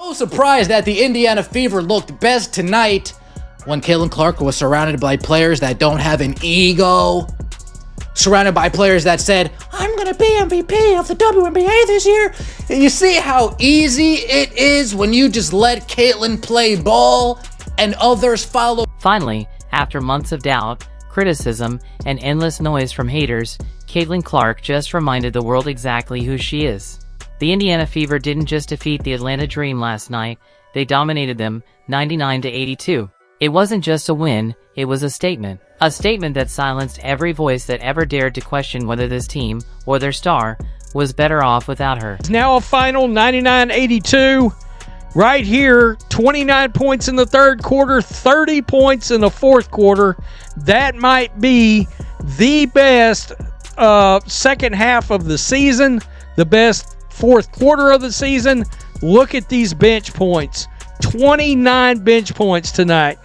No surprise that the Indiana Fever looked best tonight when Caitlin Clark was surrounded by players that don't have an ego, surrounded by players that said, I'm going to be MVP of the WNBA this year. And you see how easy it is when you just let Caitlin play ball and others follow. Finally, after months of doubt, criticism, and endless noise from haters, Caitlin Clark just reminded the world exactly who she is. The Indiana Fever didn't just defeat the Atlanta Dream last night, they dominated them 99-82. It wasn't just a win, it was a statement. A statement that silenced every voice that ever dared to question whether this team, or their star, was better off without her. It's now a final 99-82. Right here, 29 points in the third quarter, 30 points in the fourth quarter. That might be the best second half of the season, the best fourth quarter of the season. Look at these bench points. 29 bench points tonight.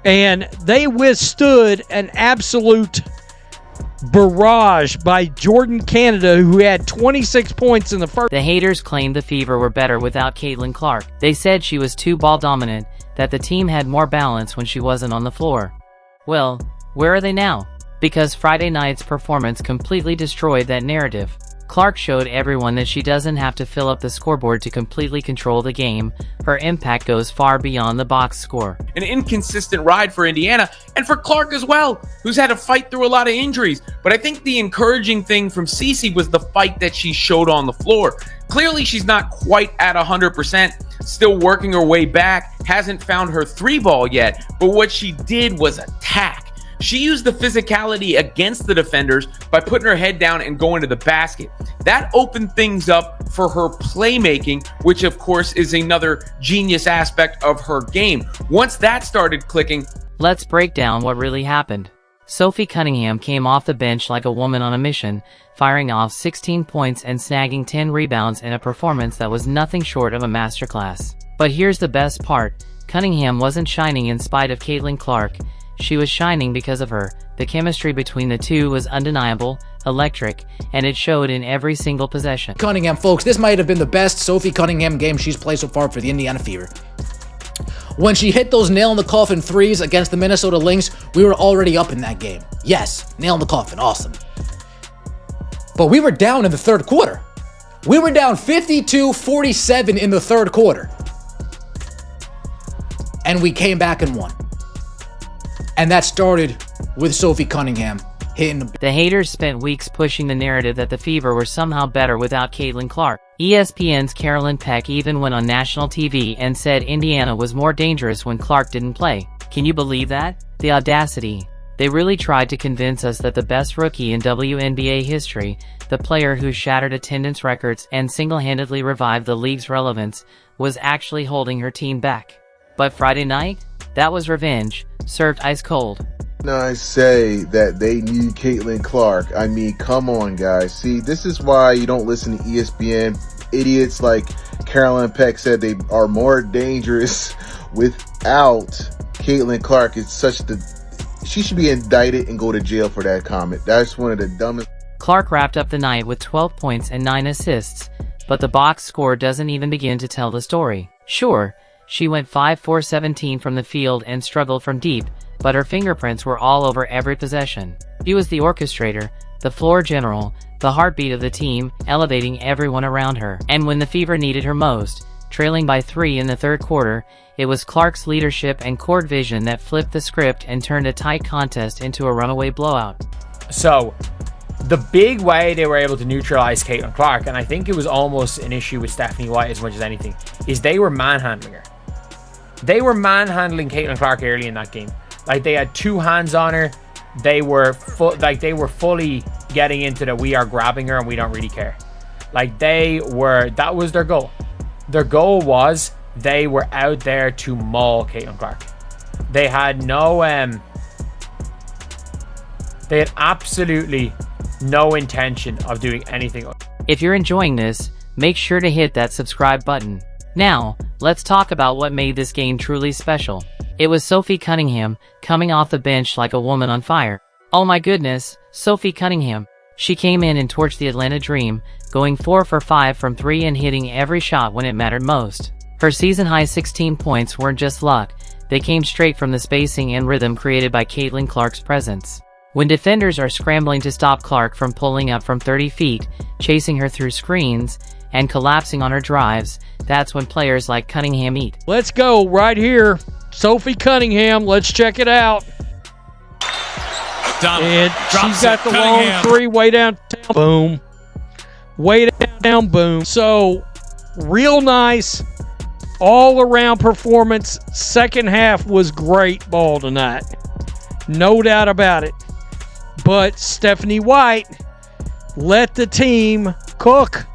And they withstood an absolute barrage by Jordan Canada, who had 26 points in the first. The haters claimed the Fever were better without Caitlin Clark. They said she was too ball dominant, that the team had more balance when she wasn't on the floor. Well, where are they now? Because Friday night's performance completely destroyed that narrative. Clark showed everyone that she doesn't have to fill up the scoreboard to completely control the game. Her impact goes far beyond the box score. An inconsistent ride for Indiana, and for Clark as well, who's had to fight through a lot of injuries. But I think the encouraging thing from Cece was the fight that she showed on the floor. Clearly, she's not quite at 100%, still working her way back, hasn't found her three ball yet, but what she did was attack. She used the physicality against the defenders by putting her head down and going to the basket. That opened things up for her playmaking, which of course is another genius aspect of her game. Once that started clicking, let's break down what really happened. Sophie Cunningham came off the bench like a woman on a mission, firing off 16 points and snagging 10 rebounds in a performance that was nothing short of a masterclass. But here's the best part. Cunningham wasn't shining in spite of Caitlin Clark. She was shining because of her. The chemistry between the two was undeniable, electric, and it showed in every single possession. Cunningham, folks, this might have been the best Sophie Cunningham game she's played so far for the Indiana Fever. When she hit those nail-in-the-coffin threes against the Minnesota Lynx, we were already up in that game. Yes, nail-in-the-coffin, awesome. But we were down in the third quarter. We were down 52-47 in the third quarter. And we came back and won. And that started with Sophie Cunningham hitting the haters spent weeks pushing the narrative that the Fever were somehow better without Caitlin Clark. ESPN's Carolyn Peck even went on national TV and said Indiana was more dangerous when Clark didn't play. Can you believe that? The audacity. They really tried to convince us that the best rookie in WNBA history, the player who shattered attendance records and single-handedly revived the league's relevance, was actually holding her team back. But Friday night? That was revenge, served ice cold. I say that they need Caitlin Clark. I mean, come on, guys. See, this is why you don't listen to ESPN. Idiots like Carolyn Peck said they are more dangerous without Caitlin Clark. It's such she should be indicted and go to jail for that comment. That's one of the dumbest. Clark wrapped up the night with 12 points and 9 assists, but the box score doesn't even begin to tell the story. Sure, she went 5-4-17 from the field and struggled from deep, but her fingerprints were all over every possession. She was the orchestrator, the floor general, the heartbeat of the team, elevating everyone around her. And when the Fever needed her most, trailing by 3 in the third quarter, it was Clark's leadership and court vision that flipped the script and turned a tight contest into a runaway blowout. So, the big way they were able to neutralize Caitlin Clark, and I think it was almost an issue with Stephanie White as much as anything, is they were manhandling her. They were manhandling Caitlin Clark early in that game. Like, they had two hands on her. They were fully getting into the we are grabbing her and we don't really care. Like, that was their goal. Their goal was they were out there to maul Caitlin Clark. They had they had absolutely no intention of doing anything. If you're enjoying this, make sure to hit that subscribe button. Now, let's talk about what made this game truly special. It was Sophie Cunningham, coming off the bench like a woman on fire. Oh my goodness, Sophie Cunningham. She came in and torched the Atlanta Dream, going 4 for 5 from 3 and hitting every shot when it mattered most. Her season-high 16 points weren't just luck, they came straight from the spacing and rhythm created by Caitlin Clark's presence. When defenders are scrambling to stop Clark from pulling up from 30 feet, chasing her through screens, and collapsing on her drives, that's when players like Cunningham eat. Let's go right here. Sophie Cunningham, let's check it out. And she's got the long three way downtown. Boom. Way down, boom. So, real nice all-around performance. Second half was great ball tonight. No doubt about it. But Stephanie White let the team cook.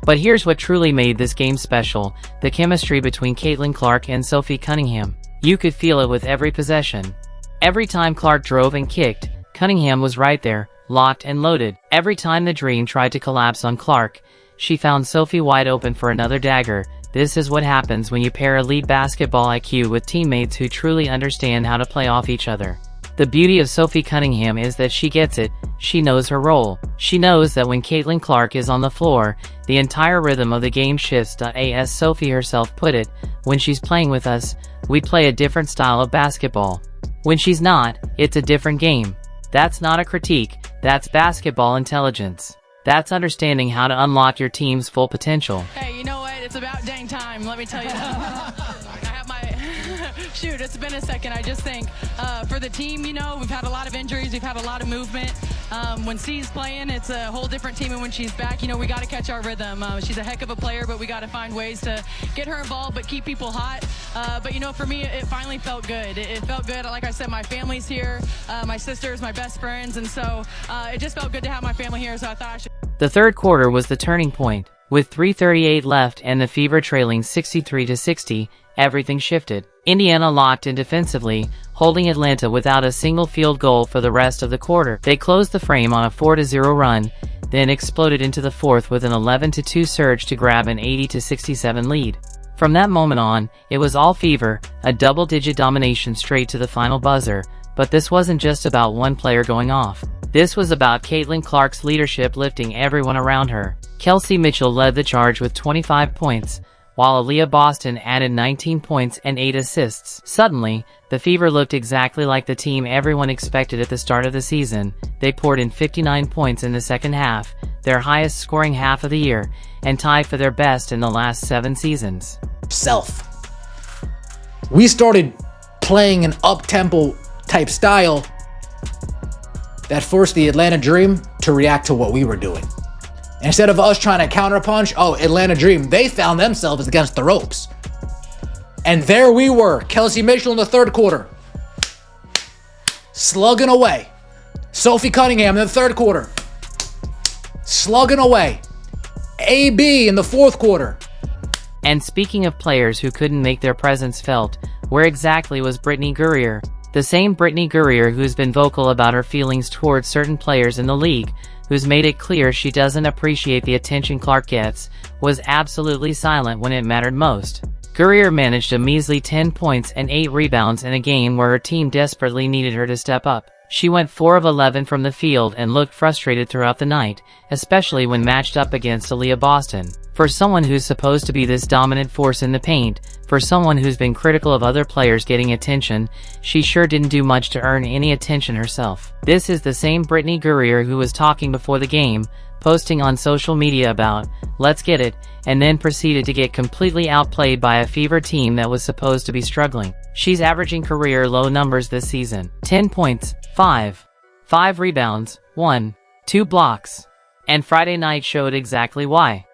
But here's what truly made this game special, the chemistry between Caitlin Clark and Sophie Cunningham. You could feel it with every possession. Every time Clark drove and kicked, Cunningham was right there, locked and loaded. Every time the Dream tried to collapse on Clark, she found Sophie wide open for another dagger. This is what happens when you pair elite basketball IQ with teammates who truly understand how to play off each other. The beauty of Sophie Cunningham is that she gets it, she knows her role. She knows that when Caitlin Clark is on the floor, the entire rhythm of the game shifts. As Sophie herself put it, when she's playing with us, we play a different style of basketball. When she's not, it's a different game. That's not a critique, that's basketball intelligence. That's understanding how to unlock your team's full potential. Hey, you know what? It's about dang time, let me tell you that. I have my... Shoot, it's been a second. I just think for the team, you know, we've had a lot of injuries. We've had a lot of movement. When C's playing, it's a whole different team. And when she's back, you know, we got to catch our rhythm. She's a heck of a player, but we got to find ways to get her involved but keep people hot. But, you know, for me, it finally felt good. It felt good. Like I said, my family's here. My sister's my best friends. And so it just felt good to have my family here. So I thought I should... The third quarter was the turning point. With 3:38 left and the Fever trailing 63-60, everything shifted. Indiana locked in defensively, holding Atlanta without a single field goal for the rest of the quarter. They closed the frame on a 4-0 run, then exploded into the fourth with an 11-2 surge to grab an 80-67 lead. From that moment on, it was all Fever, a double-digit domination straight to the final buzzer. But this wasn't just about one player going off. This was about Caitlin Clark's leadership lifting everyone around her. Kelsey Mitchell led the charge with 25 points, while Aaliyah Boston added 19 points and 8 assists. Suddenly, the Fever looked exactly like the team everyone expected at the start of the season. They poured in 59 points in the second half, their highest scoring half of the year, and tied for their best in the last 7 seasons. We started playing an up-tempo type style that forced the Atlanta Dream to react to what we were doing. Instead of us trying to counterpunch, Atlanta Dream, they found themselves against the ropes. And there we were, Kelsey Mitchell in the third quarter, slugging away. Sophie Cunningham in the third quarter, slugging away. AB in the fourth quarter. And speaking of players who couldn't make their presence felt, where exactly was Brittany Gurrier? The same Brittany Gurrier who's been vocal about her feelings towards certain players in the league, who's made it clear she doesn't appreciate the attention Clark gets, was absolutely silent when it mattered most. Gurrier managed a measly 10 points and 8 rebounds in a game where her team desperately needed her to step up. She went 4 of 11 from the field and looked frustrated throughout the night, especially when matched up against Aaliyah Boston. For someone who's supposed to be this dominant force in the paint, for someone who's been critical of other players getting attention, she sure didn't do much to earn any attention herself. This is the same Brittany Gurrier who was talking before the game, posting on social media about, "Let's get it," and then proceeded to get completely outplayed by a Fever team that was supposed to be struggling. She's averaging career low numbers this season. 10 points, 5 rebounds, 2 blocks. And Friday night showed exactly why.